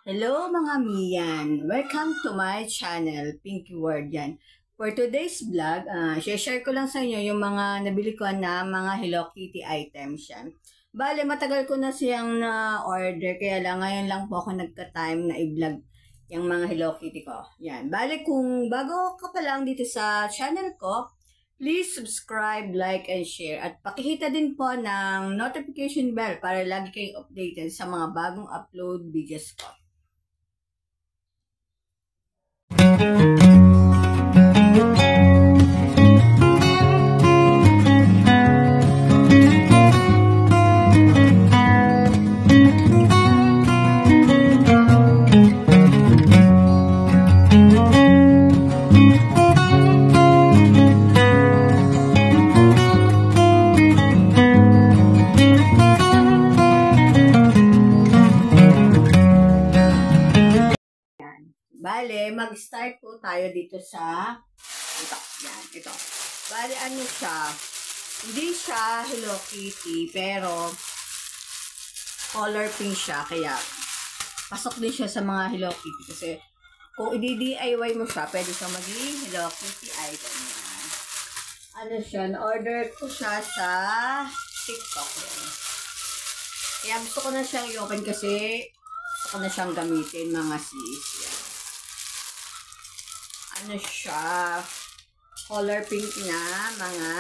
Hello mga Mian! Welcome to my channel, Pinky World yan. For today's vlog, share ko lang sa inyo yung mga nabili ko na mga Hello Kitty items yan. Bale, matagal ko na siyang na-order, kaya lang ngayon lang po ako nagka-time na i-vlog yung mga Hello Kitty ko. Yan. Bale, kung bago ka pa lang dito sa channel ko, please subscribe, like, and share. At pakihita din po ng notification bell para lagi kayong updated sa mga bagong upload videos ko. Bale, mag-start po tayo dito sa ito. Yan, ito. Bale, ano siya? Hindi siya Hello Kitty, pero color pink siya. Kaya, pasok din siya sa mga Hello Kitty. Kasi, kung i-DIY mo siya, pwede siyang maging Hello Kitty item. Yan. Ano siya? Na-order ko siya sa TikTok. Yan. Kaya, gusto ko na siyang i-open kasi gusto ko na siyang gamitin, mga sis. Yan. Ano siya, color pink na mga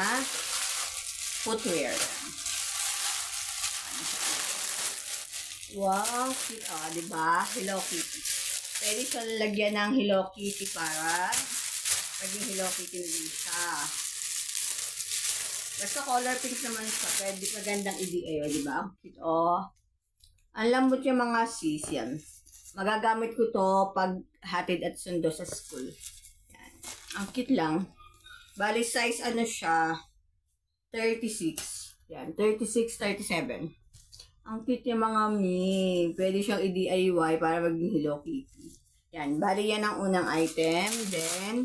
footwear. Wow, cute. Oh, diba? Hello Kitty. Pwede siya lalagyan ng Hello Kitty para maging Hello Kitty na din siya. Basta color pink naman siya. Pwede magandang i-DIY, diba? Cute. Oh. Ang lambot yung mga sis yan. Magagamit ko to pag hatid at sundo sa school. Ang cute lang. Bali size ano siya, 36. Yan, 36, 37. Ang cute yung mga mi. Pwede siyang i-DIY para maging Hello Kitty. Yan, bali yan ang unang item. Then,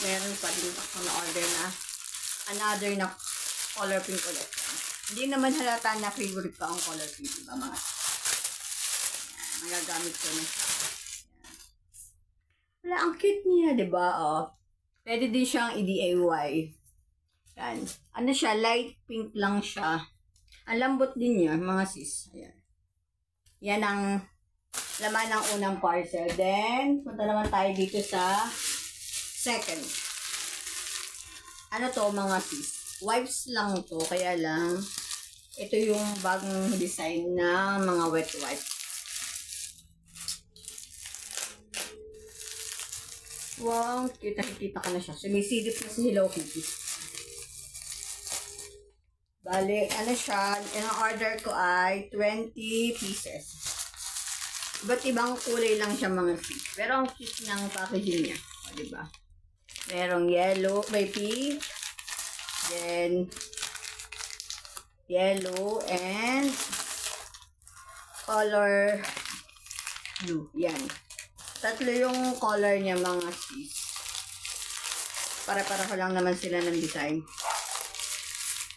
meron pa din ako na-order na another na color pink ulit. Hindi naman halata na favorite ko ang color pink. Diba mga? Yan, magagamit ko na siya. Wala, ang cute niya, diba? Oh. Pwede din siyang i-DIY. Yan. Ano siya? Light pink lang siya. Ang lambot din niya, mga sis. Ayan. Yan ang laman ng unang parcel. Then, punta naman tayo dito sa second. Ano to, mga sis? Wipes lang to. Kaya lang, ito yung bagong design na mga wet wipes. Wow, kita-kita ka na siya. Sumisilip na si Hello Kitty. Bale, ano siya, yung order ko ay 20 pieces. Iba't ibang kulay lang siya mga sis. Pero ang cute ng packaging niya. O, diba? Merong yellow, may pink. Then, yellow and color blue. Yan. Tatlo yung color niya mga sis. Para-para lang naman sila ng design.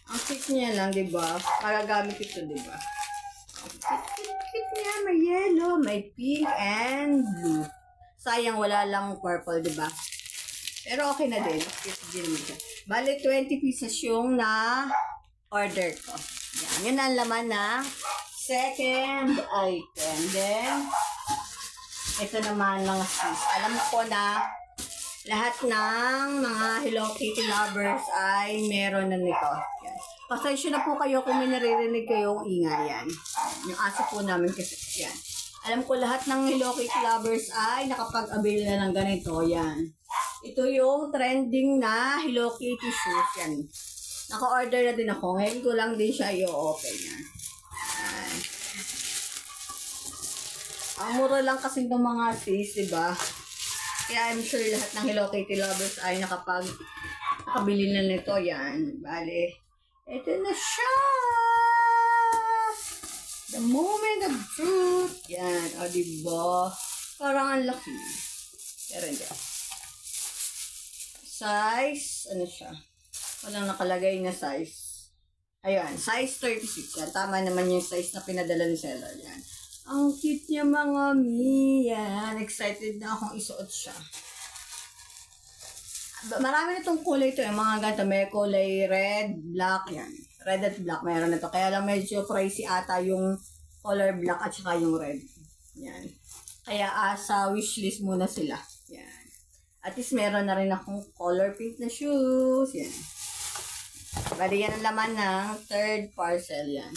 Ang cute niya lang, diba? Magagamit ito, diba? Ang cute niya. May yellow, may pink, and blue. Sayang wala lang purple, diba? Pero okay na din. Cute din mo siya. Bale, 20 pieces yung na-order ko. Yan. Yun ang laman na second item. Then, ito naman mga sis. Alam ko na lahat ng mga Hello Kitty lovers ay meron na nito. Yan. Pasensya na po kayo kung may naririnig kayong ingay yan. Yung aso po namin kasi yan. Alam ko lahat ng Hello Kitty lovers ay nakapag-avail na ng ganito. Yan. Ito yung trending na Hello Kitty shoes. Yan. Naka-order na din ako. Ngayon ko lang din siya i-open yan. Yan. Ang mura lang kasi ng mga sis, diba? Kaya I'm sure lahat ng Hello Kitty lovers ay nakabili na nito. Yan. Bale, ito na siya! The moment of truth. Yan. O, diba? Parang ang laki. Pero hindi. Size, ano siya? Walang nakalagay na size. Ayan, size 36. Yan. Tama naman yung size na pinadala ni seller. Yan. Ang cute niya mga mi. Yan. Excited na akong isuot siya. Marami na itong kulay ito. Yung mga ganito. May kulay red, black. Yan. Red at black. Meron na ito. Kaya lang medyo pricey ata yung color black at saka yung red. Yan. Kaya sa wishlist muna sila. Yan. At least meron na rin akong color pink na shoes. Yan. Bali yan ang laman ng third parcel. Yan.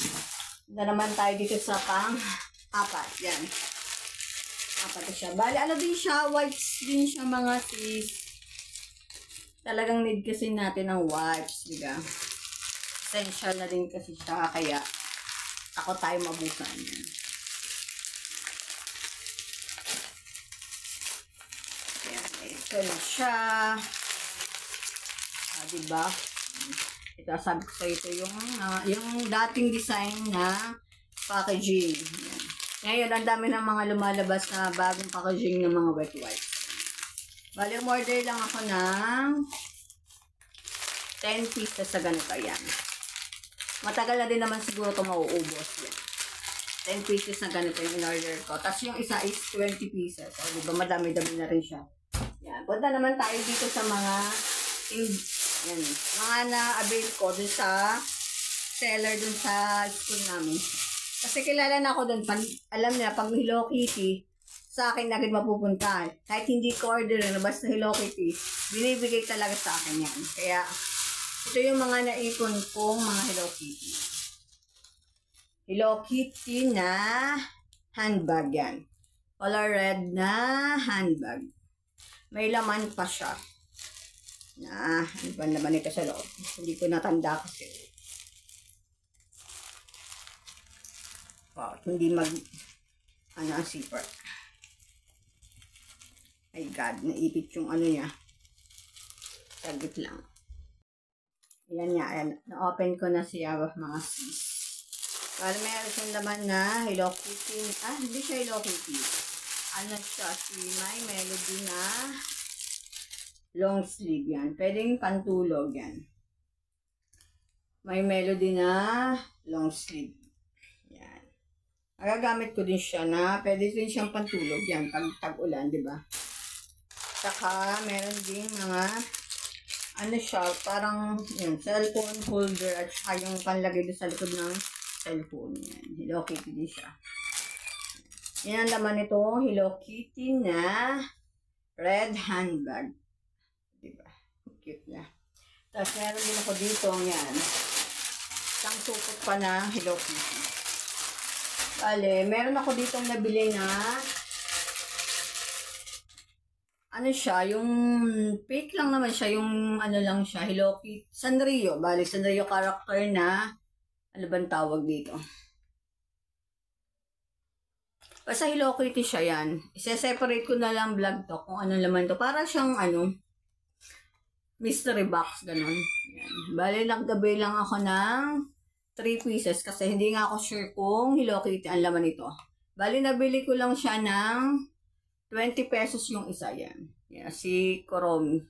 Na naman tayo dito sa pang-apat. Yan. Apat na siya. Bali ano din siya? Wipes din siya mga sis. Talagang need kasi natin ng wipes. Diba? Essential na din kasi siya. Kaya ako tayo mabukan. Yan. Ito na siya. Diba? Ito, sabi ko sa ito yung dating design na packaging. Yan. Ngayon, ang dami ng mga lumalabas na bagong packaging ng mga wet wipes. Bali, order lang ako ng 10 pieces sa ganito. Yan. Matagal na din naman siguro ito mauubos. Yan. 10 pieces na ganito yung in-order ko. Tapos yung isa is 20 pieces. O, diba? Madami-dami na rin siya. Yan. Punta naman tayo dito sa mga yan, mga na-avail ko dun sa seller dun sa school namin. Kasi kilala na ako dun. Alam niya, pag Hello Kitty, sa akin agad mapupunta. Kahit hindi ko order na basta Hello Kitty, binibigay talaga sa akin yan. Kaya, ito yung mga naipon kong mga Hello Kitty. Hello Kitty na handbag yan. Color red na handbag. May laman pa siya. Ano ba naman ito sa loob? Hindi ko natanda kasi. Wow, hindi ang zipper. My God, naipit yung ano niya. Saglit lang. Ayan nga, ayan. Na-open ko na siya, mga sis. Well, meron siyang laman na Hello Kitty. Hindi siya Hello Kitty. Ano siya, si My Melody na long sleeve yan. Pwedeng pantulog yan. My Melody na long sleeve. Yan. Magagamit ko din siya na pwede din siyang pantulog yan pag tag-ulan, di ba? Saka meron din mga ano siya, parang yun, cellphone holder at saka yung panlagay doon sa likod ng cellphone. Yan. Hello Kitty din siya. Yan ang laman nito, Hello Kitty na red handbag. Diba? Cute na. Tapos meron din ako dito, yan. Isang supot pa na Hello Kitty. Bale, meron ako dito nabili na ano siya, yung fake lang naman siya, yung ano lang siya, Hello Kitty. Sanrio. Bale, Sanrio character na ano bang tawag dito? Basta Hello Kitty siya yan. Isa-separate ko na lang vlog to kung ano laman to. Para siyang ano, mystery box, ganun. Yan. Bale, nagdabay lang ako ng 3 pieces kasi hindi nga ako sure kung Hello Kitty ang laman nito. Bale, nabili ko lang siya ng 20 pesos yung isa yan. Yan, si Kuromi.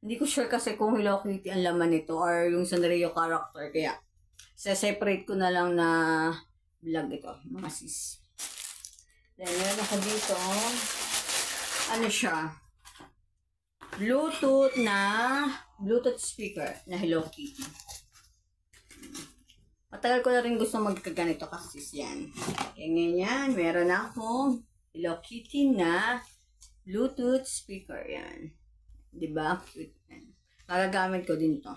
Hindi ko sure kasi kung Hello Kitty ang laman nito or yung Sanrio character. Kaya, isa-separate ko na lang na vlog ito, mga sis. Then, meron ako dito, ano siya, Bluetooth speaker na Hello Kitty. Matagal ko na rin gusto magkaganito kasi yan. Kaya ngayon, meron akong Hello Kitty na Bluetooth speaker. Yan. Diba? Cute. Yan. Magagamit ko din to.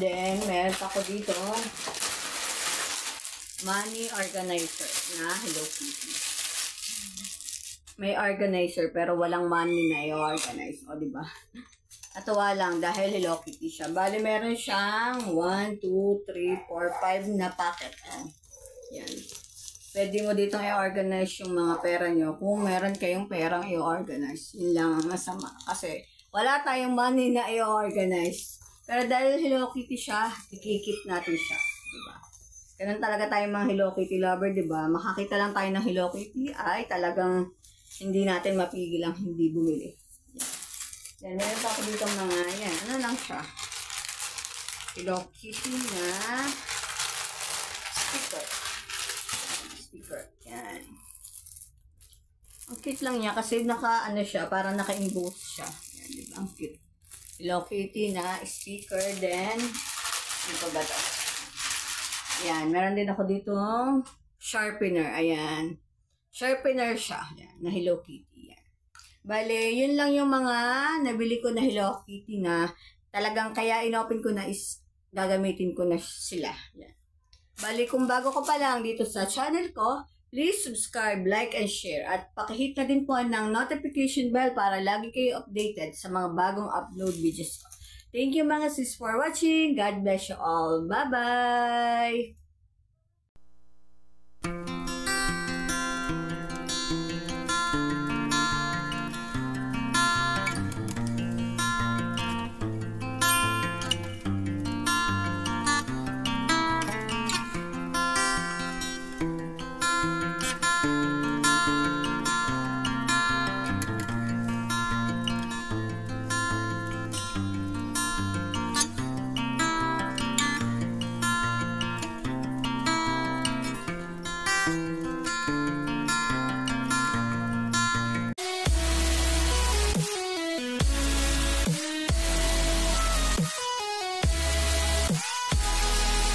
Then, meron ako dito, money organizer na Hello Kitty. May organizer pero walang money na i-organize. O, diba? Natuwa lang dahil Hello Kitty siya. Bali, meron siyang 1, 2, 3, 4, 5 na packet. Yan. Pwede mo dito i-organize yung mga pera nyo. Kung meron kayong perang i-organize. Yun lang ang masama. Kasi wala tayong money na i-organize. Pero dahil Hello Kitty siya, ikikip natin siya. Diba? Ganun talaga tayong mga Hello Kitty lover, diba? Makakita lang tayo ng Hello Kitty ay talagang hindi natin mapigil ang hindi bumili. Yan. Then, meron pa ako dito mga, yan, ano lang siya? Hello Kitty na sticker. Ang cute lang niya kasi naka-ano siya, parang naka-emboss siya. Yan, di ba? Ang cute. Hello Kitty na sticker. Then, ano pa ba ito? Yan, meron din ako dito sharpener. Ayan. Sharpener siya. Yan, na Hello Kitty. Yan. Bale, yun lang yung mga nabili ko na Hello Kitty na talagang kaya inopen ko na is gagamitin ko na sila. Yan. Bale, kung bago ko pa lang dito sa channel ko, please subscribe, like, and share. At pakihit na din po ng notification bell para lagi kayo updated sa mga bagong upload videos ko. Thank you mga sis for watching. God bless you all. Bye-bye!